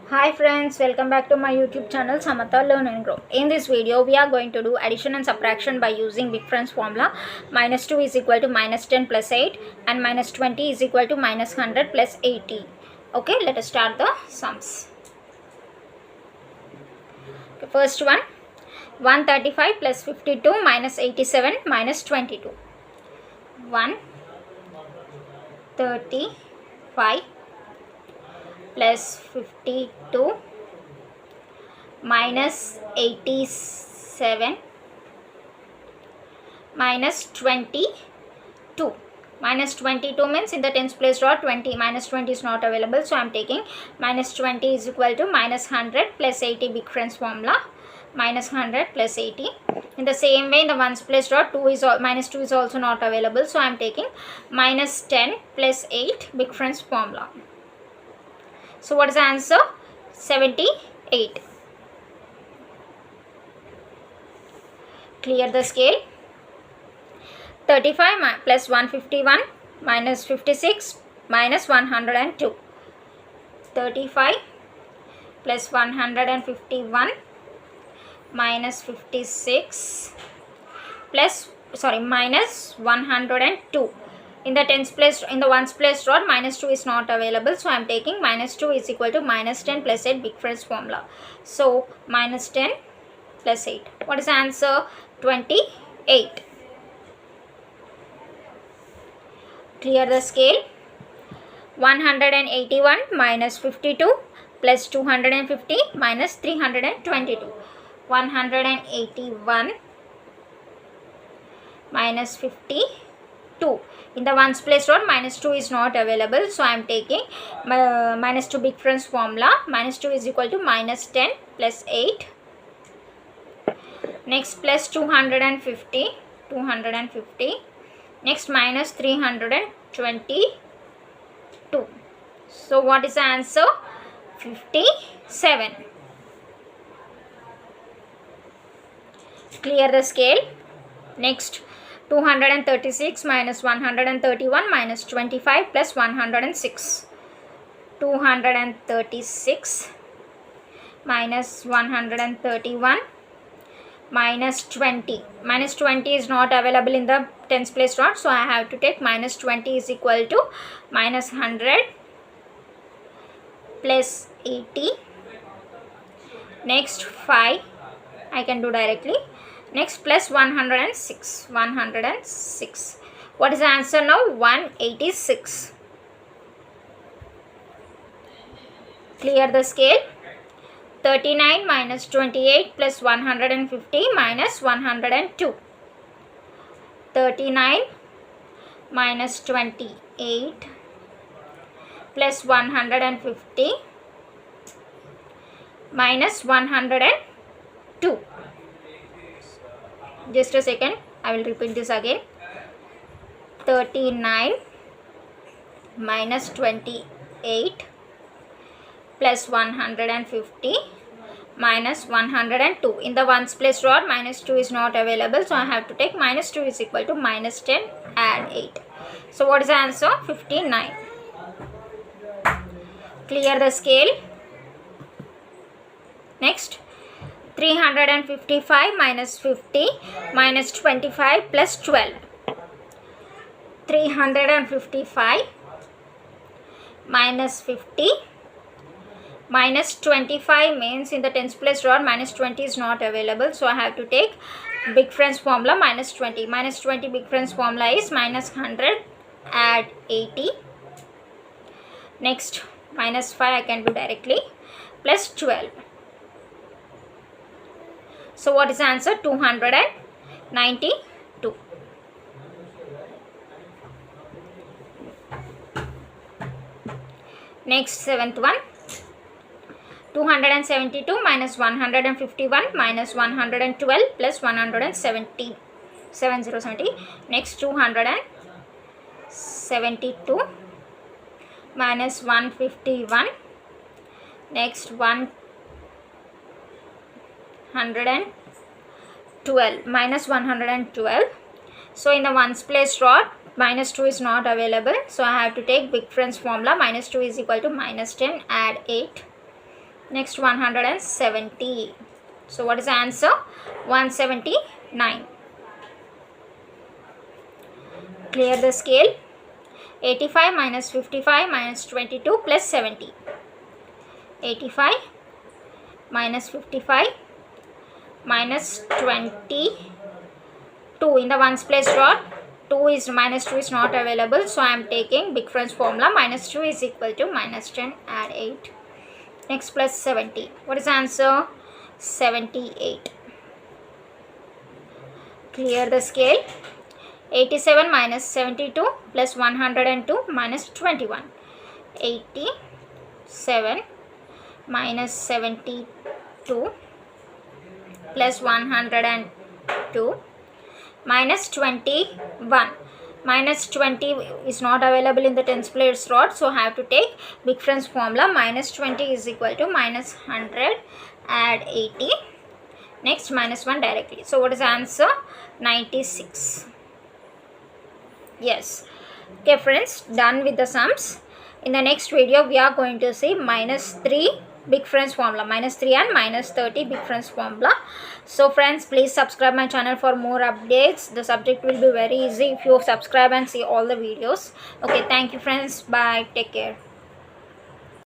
Hi friends, welcome back to my YouTube channel Samatha Learn and Grow. In this video, we are going to do addition and subtraction by using big friends formula. Minus 2 is equal to minus 10 plus 8 and minus 20 is equal to minus 100 plus 80. Okay, let us start the sums. Okay, first one, 135 plus 52 minus 87 minus 22. 135 plus 52 minus 87 minus 22. Minus 22 means in the tens place draw 20. Minus 20 is not available, so I am taking minus 20 is equal to minus 100 plus 80 big friends formula. Minus 100 plus 80. In the same way, in the ones place draw minus 2 is also not available, so I am taking minus 10 plus 8 big friends formula. So what is the answer? 78. Clear the scale. 35 plus 151 minus 56 minus 102. 35 plus 151 minus 56 minus 102. In the tens place, in the ones place draw, minus 2 is not available, so I am taking minus 2 is equal to minus 10 plus 8 big friends formula. So minus 10 plus 8. What is the answer? 28. Clear the scale. 181 minus 52 plus 250 minus 322. 181 minus 52. In the ones place draw, minus 2 is not available, so I am taking minus 2 big friends formula. Minus 2 is equal to minus 10 plus 8. Next plus 250. Next minus 322. So what is the answer? 57. Clear the scale. Next 236 minus 131 minus 25 plus 106. 236 minus 131 minus 20. Minus 20 is not available in the tens place draw, so I have to take minus 20 is equal to minus 100 plus 80. Next 5 I can do directly. Next plus 106. 106. What is the answer now? 186. Clear the scale. 39 minus 28 plus 150 minus 102. 39 minus 28 plus 150 minus 102. Just a second, I will repeat this again. 39 minus 28 plus 150 minus 102. In the ones place draw, minus 2 is not available, so I have to take minus 2 is equal to minus 10, add 8. So what is the answer? 59. Clear the scale. Next 355 minus 50 minus 25 plus 12. 355 minus 50 minus 25 means in the tens place draw minus 20 is not available, so I have to take big friends formula. Minus 20. Minus 20 big friends formula is minus 100, add 80. Next minus 5 I can do directly, plus 12. So what is the answer? 292. Next seventh one. 272 minus 151 minus 112 plus 170. 7070. Next 272 minus 151. Next 112 minus 112. So in the ones place draw, minus 2 is not available, so I have to take big friends formula. Minus 2 is equal to minus 10, add 8. Next 170. So what is the answer? 179. Clear the scale. 85 minus 55 minus 22 plus 70. 85 minus 55 minus 22. In the ones place draw, 2 is minus 2 is not available, so I am taking big friends formula. Minus 2 is equal to minus 10, add 8. Next plus 70. What is the answer? 78. Clear the scale. 87 minus 72 plus 102 minus 21. 87 minus 72 plus 102 minus 21. Minus 20 is not available in the tens place rod, so I have to take big friends formula. Minus 20 is equal to minus 100, add 80. Next minus 1 directly. So what is the answer? 96. Yes. Okay friends, done with the sums. In the next video we are going to see minus 3 big friends formula, minus 3 and minus 30 big friends formula. So friends, please subscribe my channel for more updates. The subject will be very easy if you subscribe and see all the videos. Okay, thank you friends. Bye. Take care.